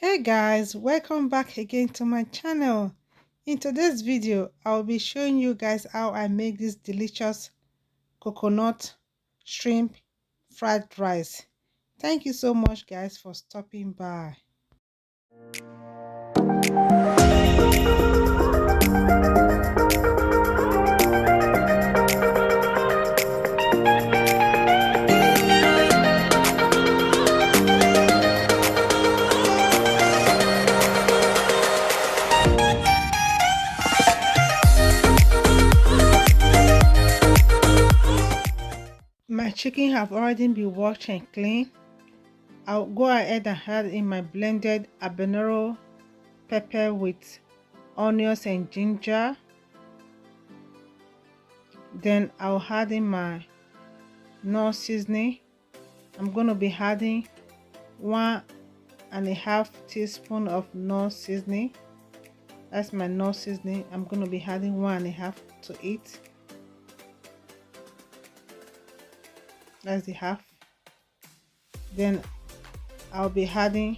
Hey guys, welcome back again to my channel. In today's video, I'll be showing you guys how I make this delicious coconut shrimp fried rice. Thank you so much guys for stopping by. My chicken have already been washed and cleaned. I'll go ahead and add in my blended habanero pepper with onions and ginger. Then I'll add in my Knorr seasoning. I'm going to be adding 1.5 teaspoon of Knorr seasoning. That's my Knorr seasoning. I'm going to be adding 1.5 to it. That's the half. Then I'll be adding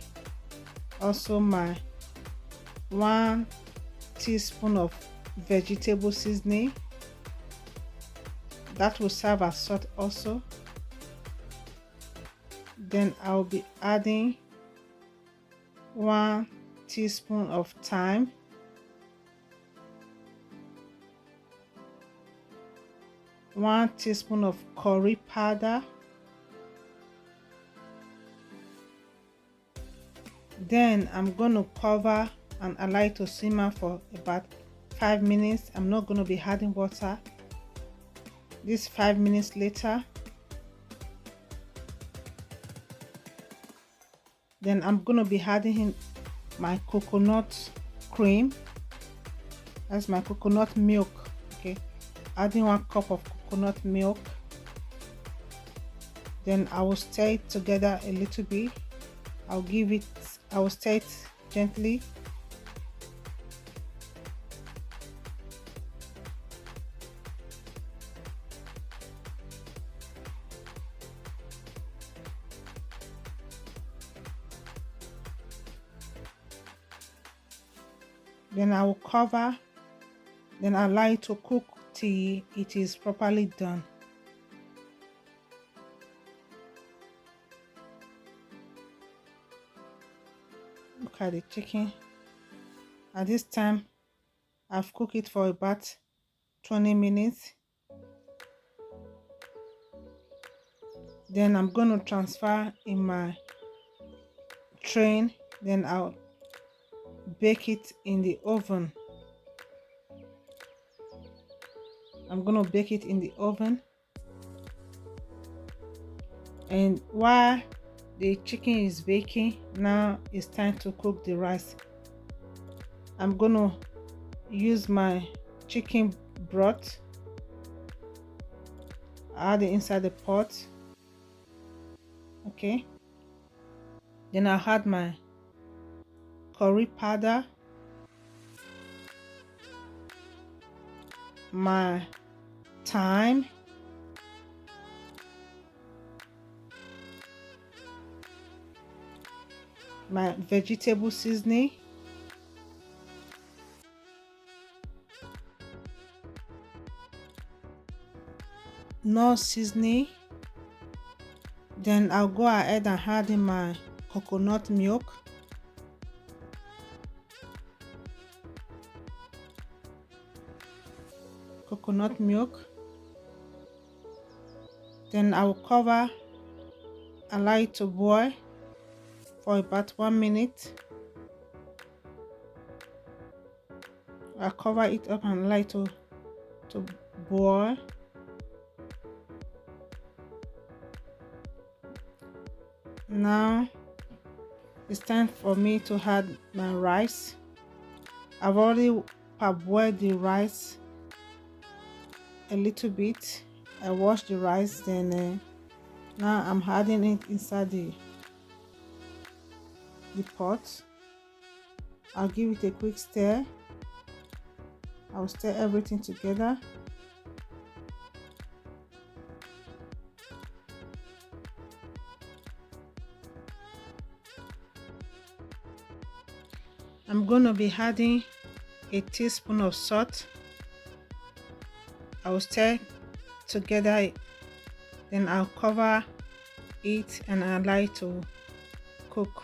also my 1 teaspoon of vegetable seasoning. That will serve as salt also. Then I'll be adding 1 teaspoon of thyme, 1 teaspoon of curry powder. Then I'm going to cover and allow it to simmer for about 5 minutes. I'm not going to be adding water. This 5 minutes later, then I'm going to be adding in my coconut cream. That's my coconut milk. Okay, adding 1 cup of coconut milk. Then I will stir it together a little bit. I will stir it gently. Then I will cover, then allow it to cook till it is properly done. Look at the chicken. At this time, I've cooked it for about 20 minutes. Then I'm going to transfer in my tray. Then I'll bake it in the oven. I'm going to bake it in the oven. And while the chicken is baking, now it's time to cook the rice. I'm going to use my chicken broth, add it inside the pot. Okay, then I'll add my curry powder, my thyme, my vegetable seasoning, Knorr seasoning. Then I'll go ahead and add in my coconut milk. Coconut milk. Then I will cover, allow it to boil for about 1 minute. I'll cover it up and allow it to boil. Now it's time for me to add my rice. I've already parboiled the rice a little bit. I washed the rice, then now I'm adding it inside the pot. I'll give it a quick stir. I'll stir everything together. I'm going to be adding a teaspoon of salt. I will stir together, then I'll cover it and allow it to cook.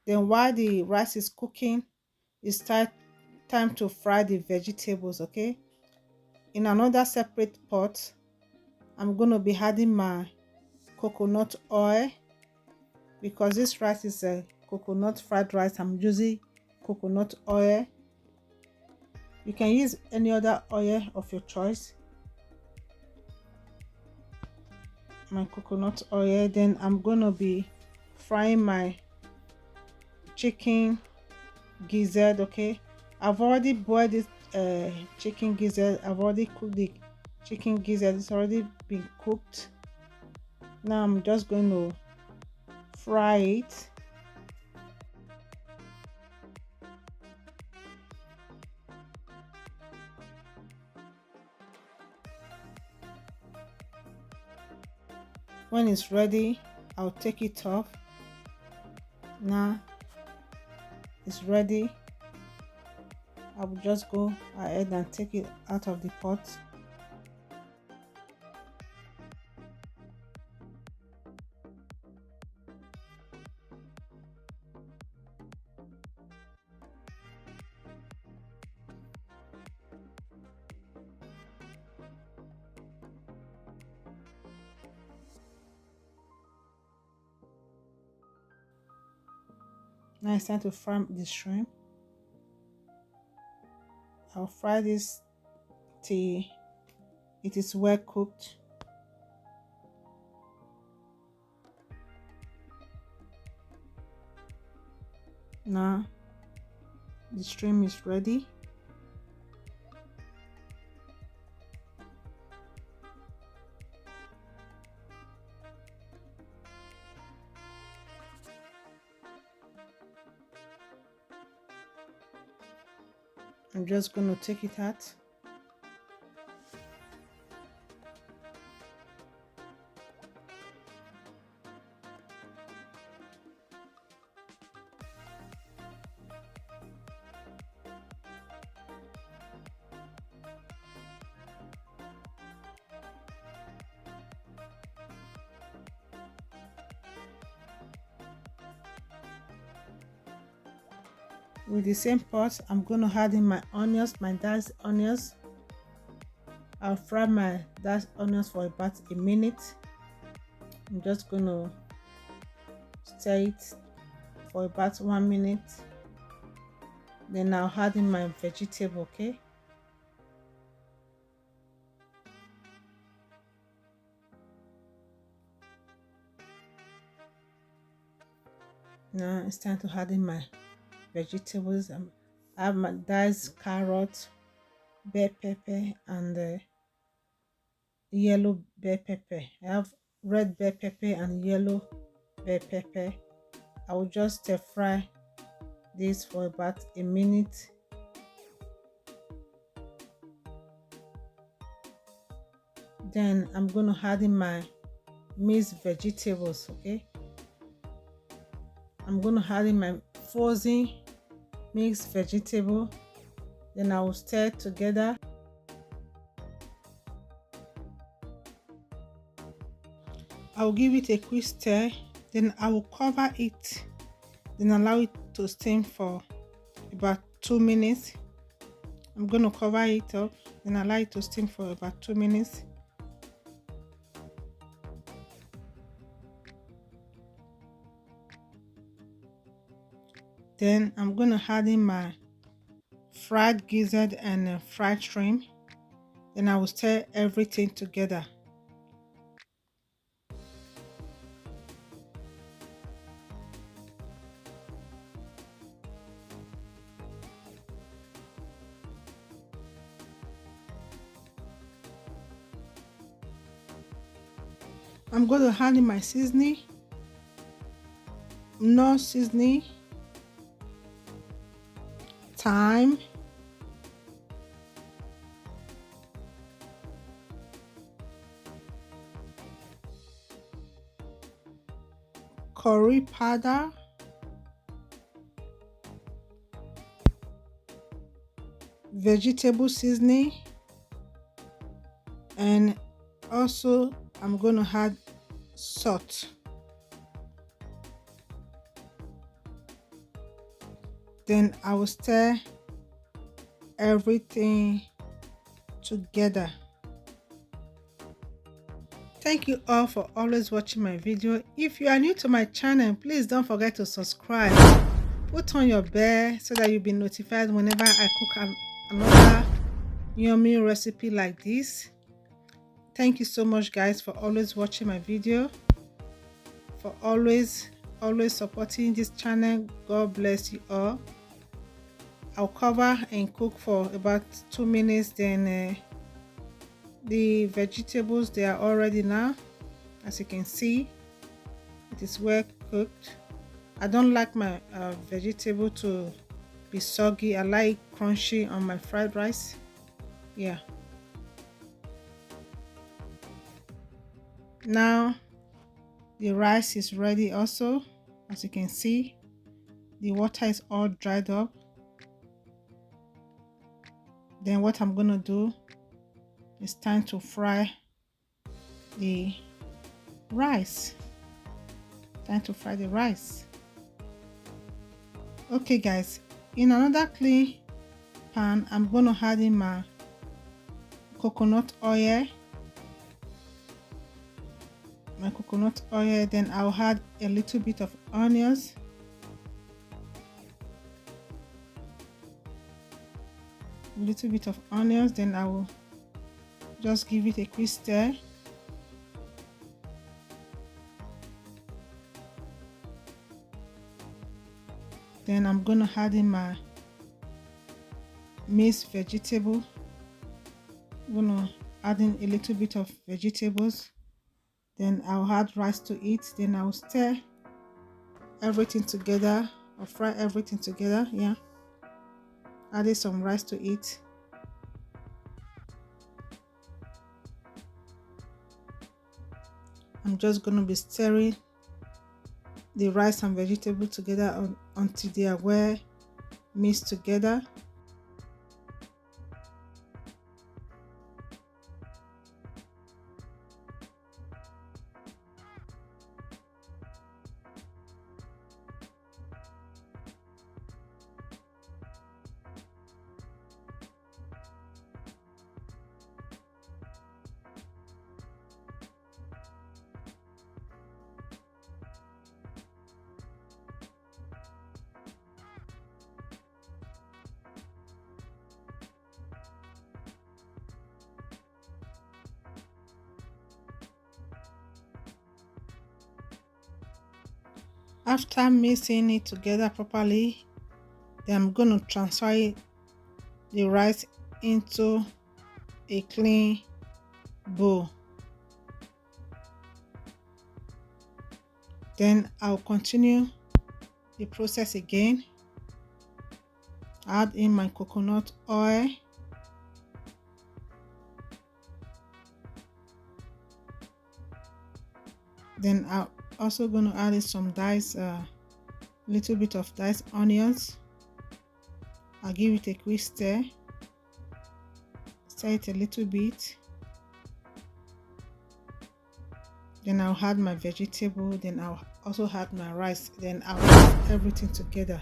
Then while the rice is cooking, it's time to fry the vegetables. Okay, in another separate pot, I'm going to be adding my coconut oil. Because this rice is a coconut fried rice, I'm using coconut oil. You can use any other oil of your choice. My coconut oil. Then I'm gonna be frying my chicken gizzard. Okay, I've already boiled this chicken gizzard. I've already cooked the chicken gizzard. It's already been cooked. Now I'm just going to fry it. When it's ready, I'll take it off. Now it's ready. I will just go ahead and take it out of the pot. Now it's time to fry the shrimp. I'll fry this till it is well cooked. Now the shrimp is ready. I'm just going to take it out. With the same pot, I'm going to add in my onions, my diced onions. I'll fry my diced onions for about a minute. I'm just going to stir it for about 1 minute. Then I'll add in my vegetable. Okay, now it's time to add in my vegetables. I have my diced carrot, bell pepper, and yellow bell pepper. I have red bell pepper and yellow bell pepper. I will just fry this for about a minute. Then I'm going to add in my mixed vegetables. Okay, I'm going to add in my frozen mixed vegetable. Then I will stir together. I will give it a quick stir. Then I will cover it. Then allow it to steam for about 2 minutes. I'm going to cover it up. Then allow it to steam for about 2 minutes. Then I'm going to add in my fried gizzard and fried shrimp. Then I will stir everything together. I'm going to add in my seasoning, no seasoning, thyme, curry powder, vegetable seasoning, and also I'm going to add salt. Then I will stir everything together. Thank you all for always watching my video. If you are new to my channel, please don't forget to subscribe. Put on your bell so that you'll be notified whenever I cook another yummy recipe like this. Thank you so much, guys, for always watching my video, for always supporting this channel. God bless you all. I'll cover and cook for about 2 minutes, then the vegetables, they are all ready now. As you can see, it is well cooked. I don't like my vegetable to be soggy. I like crunchy on my fried rice. Yeah. Now the rice is ready also. As you can see, the water is all dried up. Then what I'm gonna do is time to fry the rice. Time to fry the rice. Okay, guys, in another clean pan, I'm gonna add in my coconut oil. Then I'll add a little bit of onions. Then I will just give it a quick stir. Then I'm gonna add in my minced vegetable. I'm gonna add in a little bit of vegetables. Then I'll add rice to it. Then I'll stir everything together, or fry everything together. Yeah, added some rice to it. I'm just going to be stirring the rice and vegetable together until they are well mixed together. After mixing it together properly, then I'm going to transfer the rice into a clean bowl. Then I'll continue the process again. Add in my coconut oil. Then I'll also going to add some diced, little bit of diced onions. I'll give it a quick stir. Stir it a little bit. Then I'll add my vegetable. Then I'll also add my rice. Then I'll mix everything together.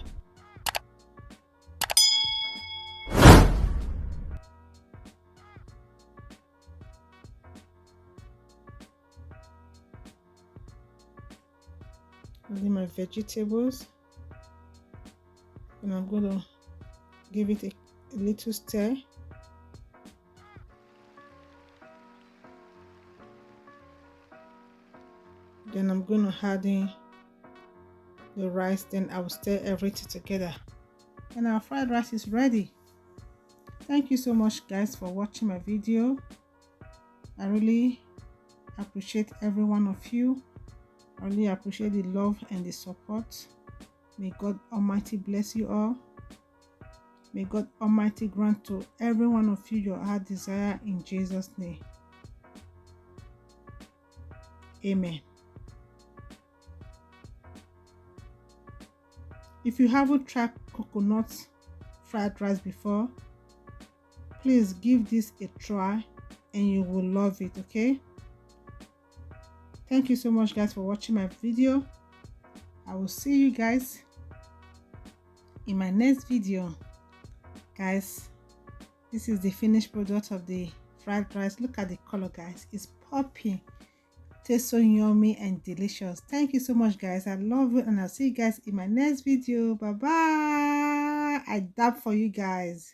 Adding my vegetables, and I'm going to give it a little stir. Then I'm going to add in the rice. Then I will stir everything together, and our fried rice is ready. Thank you so much, guys, for watching my video. I really appreciate every one of you. I really appreciate the love and the support. May God Almighty bless you all. May God Almighty grant to every one of you your heart desire in Jesus' name. Amen. If you haven't tried coconut fried rice before, please give this a try and you will love it. Okay, thank you so much guys for watching my video. I will see you guys in my next video. Guys, this is the finished product of the fried rice. Look at the color, guys. It's popping. Tastes so yummy and delicious. Thank you so much guys. I love it, and I'll see you guys in my next video. Bye bye. I dab for you guys.